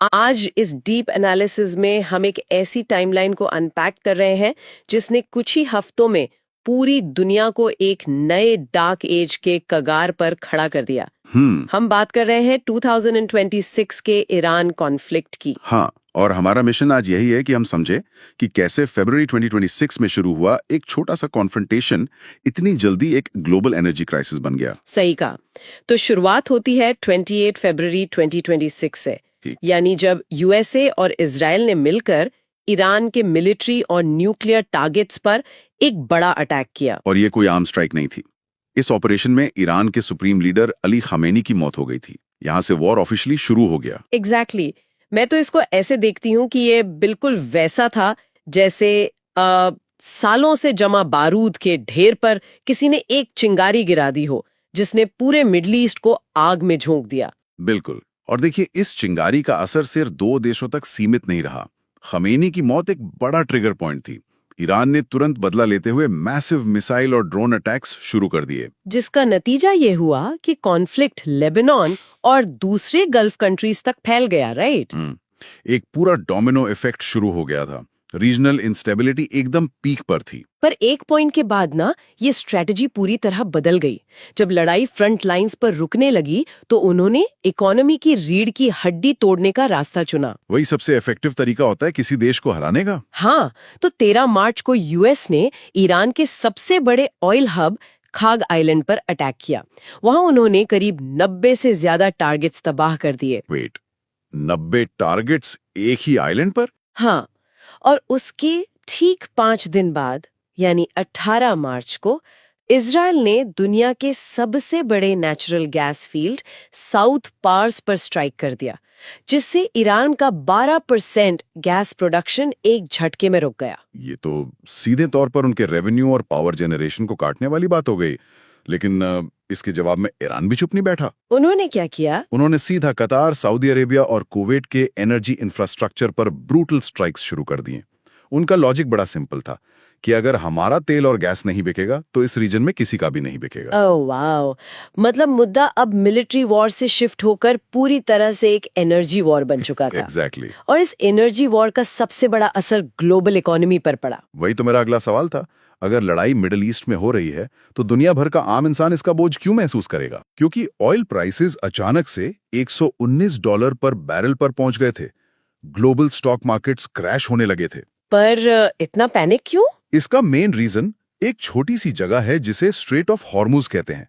आज इस deep analysis में हम एक ऐसी टाइमलाइन को अनपैक कर रहे हैं जिसने कुछ ही हफ्तों में पूरी दुनिया को एक नए डार्क एज के कगार पर खड़ा कर दिया। हम बात कर रहे हैं 2026 के ईरान कॉन्फ्लिक्ट की। हाँ, और हमारा मिशन आज यही है कि हम समझे कि कैसे फरवरी 2026 में शुरू हुआ एक छोटा सा कॉन्फ्रंटेशन इतनी जल्दी एक ग्लोबल एनर्जी क्राइसिस बन गया। सही कहा। तो शुरुआत होती है 28 फरवरी 2026 से, यानी जब यूएसए और इजराइल ने मिलकर ईरान के मिलिट्री और न्यूक्लियर टारगेट्स पर एक बड़ा अटैक किया। और ये कोई आर्म स्ट्राइक नहीं थी। इस ऑपरेशन में ईरान के सुप्रीम लीडर अली खामेनी की मौत हो गई थी। यहाँ से वॉर ऑफिशियली शुरू हो गया। एग्जैक्टली। मैं तो इसको ऐसे देखती हूँ कि ये बिल्कुल वैसा था जैसे सालों से जमा बारूद के ढेर पर किसी ने एक चिंगारी गिरा दी हो जिसने पूरे मिडल ईस्ट को आग में झोंक दिया। बिल्कुल। और देखिए, इस चिंगारी का असर सिर्फ 2 देशों तक सीमित नहीं रहा। खमेनी की मौत एक बड़ा ट्रिगर पॉइंट थी। ईरान ने तुरंत बदला लेते हुए मैसिव मिसाइल और ड्रोन अटैक्स शुरू कर दिए, जिसका नतीजा ये हुआ कि कॉन्फ्लिक्ट लेबनान और दूसरे गल्फ कंट्रीज तक फैल गया। राइट। एक पूरा डोमिनो इफेक्ट शुरू हो गया था। रीजनल इंस्टेबिलिटी एकदम पीक पर थी। पर एक पॉइंट के बाद ना ये स्ट्रेटजी पूरी तरह बदल गई। जब लड़ाई फ्रंट लाइंस पर रुकने लगी तो उन्होंने इकोनॉमी की रीढ़ की हड्डी तोड़ने का रास्ता चुना। वही सबसे इफेक्टिव तरीका होता है किसी देश को हराने का। हाँ, तो 13 मार्च को यूएस ने ईरान के सबसे बड़े ऑयल हब खाग आइलैंड पर अटैक किया। वहां उन्होंने करीब 90 से ज्यादा टारगेट्स तबाह कर दिए। वेट, 90 टारगेट्स एक ही आइलैंड पर? हाँ, और उसके ठीक 5 दिन बाद यानी 18 मार्च को इजराइल ने दुनिया के सबसे बड़े natural gas field South Pars पर स्ट्राइक कर दिया, जिससे ईरान का 12% गैस प्रोडक्शन एक झटके में रुक गया। ये तो सीधे तौर पर उनके रेवेन्यू और पावर जनरेशन को काटने वाली बात हो गई। लेकिन इसके जवाब में ईरान भी चुप नहीं बैठा। उन्होंने क्या किया? उन्होंने सीधा कतार, सऊदी अरेबिया और कुवैत के एनर्जी इंफ्रास्ट्रक्चर पर ब्रूटल स्ट्राइक्स शुरू कर दिए। उनका लॉजिक बड़ा सिंपल था कि अगर हमारा तेल और गैस नहीं बिकेगा तो इस रीजन में किसी का भी नहीं बिकेगा। ओह वाओ, मतलब मुद्दा अब मिलिट्री वॉर से शिफ्ट होकर पूरी तरह से एक एनर्जी वॉर बन चुका था। एग्जैक्टली। और इस एनर्जी वॉर का सबसे बड़ा असर ग्लोबल इकोनॉमी पर पड़ा। वही तो मेरा अगला सवाल था। अगर लड़ाई मिडिल ईस्ट में हो रही है तो दुनिया भर का आम इंसान इसका बोझ क्यों महसूस करेगा? क्योंकि ऑयल प्राइसेस अचानक से $119 पर बैरल पर पहुंच गए थे। ग्लोबल स्टॉक मार्केट्स क्रैश होने लगे थे। पर इतना पैनिक क्यों? इसका मेन रीजन एक छोटी सी जगह है जिसे स्ट्रेट ऑफ हॉर्मुज कहते हैं।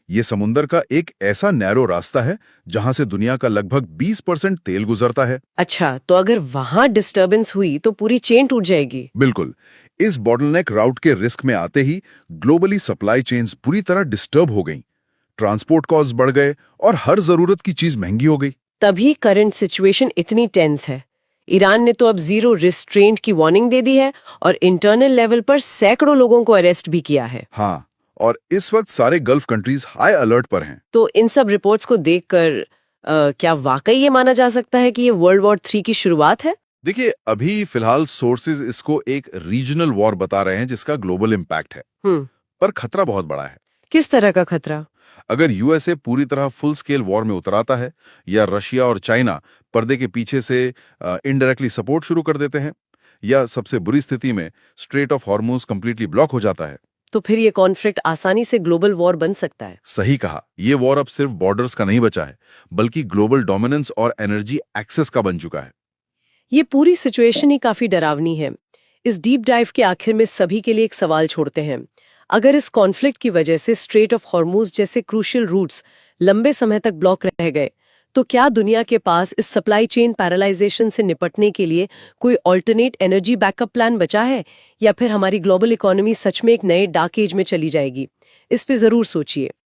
ये समुंदर का एक ऐसा नैरो रास्ता है जहां से दुनिया का लगभग 20% तेल गुजरता है। अच्छा, तो अगर वहां डिस्टर्बेंस हुई तो पूरी चेन टूट जाएगी। बिल्कुल। इस बॉटलनेक राउट के रिस्क में आते ही ग्लोबली सप्लाई चेन्स पूरी तरह डिस्टर्ब हो गईं। ट्रांसपोर्ट कॉस्ट बढ़ गए और हर जरूरत की चीज महंगी हो गई। तभी करंट सिचुएशन इतनी टेंस है। ईरान ने तो अब जीरो रिस्ट्रेंट की वार्निंग दे दी है और इंटरनल लेवल पर सैकड़ों लोगों को अरेस्ट भी किया है। हाँ, और इस वक्त सारे गल्फ कंट्रीज हाई अलर्ट पर हैं। तो इन सब रिपोर्ट्स को देखकर क्या वाकई ये माना जा सकता है कि ये वर्ल्ड वॉर 3 की शुरुआत है? देखिए, अभी फिलहाल सोर्सेज इसको एक रीजनल वॉर बता रहे हैं जिसका ग्लोबल इम्पैक्ट है। पर खतरा बहुत बड़ा है। किस तरह का खतरा? अगर यूएसए पूरी तरह फुल स्केल वॉर में उतर आता है या रशिया और चाइना पर्दे के पीछे से इनडायरेक्टली सपोर्ट शुरू कर देते हैं, या सबसे बुरी स्थिति में straight of Hormuz completely block हो जाता है, तो फिर ये कॉन्फ्लिक्ट आसानी से ग्लोबल वॉर बन सकता है। सही कहा। ये वॉर अब सिर्फ बॉर्डर्स का नहीं बचा है, बल्कि ग्लोबल डोमिनेंस और एनर्जी एक्सेस का बन चुका है। ये पूरी सिचुएशन ही काफी डरावनी है। इस डीप डाइव के आखिर में सभी के लिए एक सवाल छोड़ते हैं। अगर इस कॉन्फ्लिक्ट की वजह से स्ट्रेट ऑफ हॉर्मुज जैसे क्रूशियल रूट्स लंबे समय तक ब्लॉक रह गए, तो क्या दुनिया के पास इस सप्लाई चेन पैरालाइजेशन से निपटने के लिए कोई ऑल्टरनेट एनर्जी बैकअप प्लान बचा है, या फिर हमारी ग्लोबल इकोनॉमी सच में एक नए डार्क एज में चली जाएगी? इस पे जरूर सोचिए।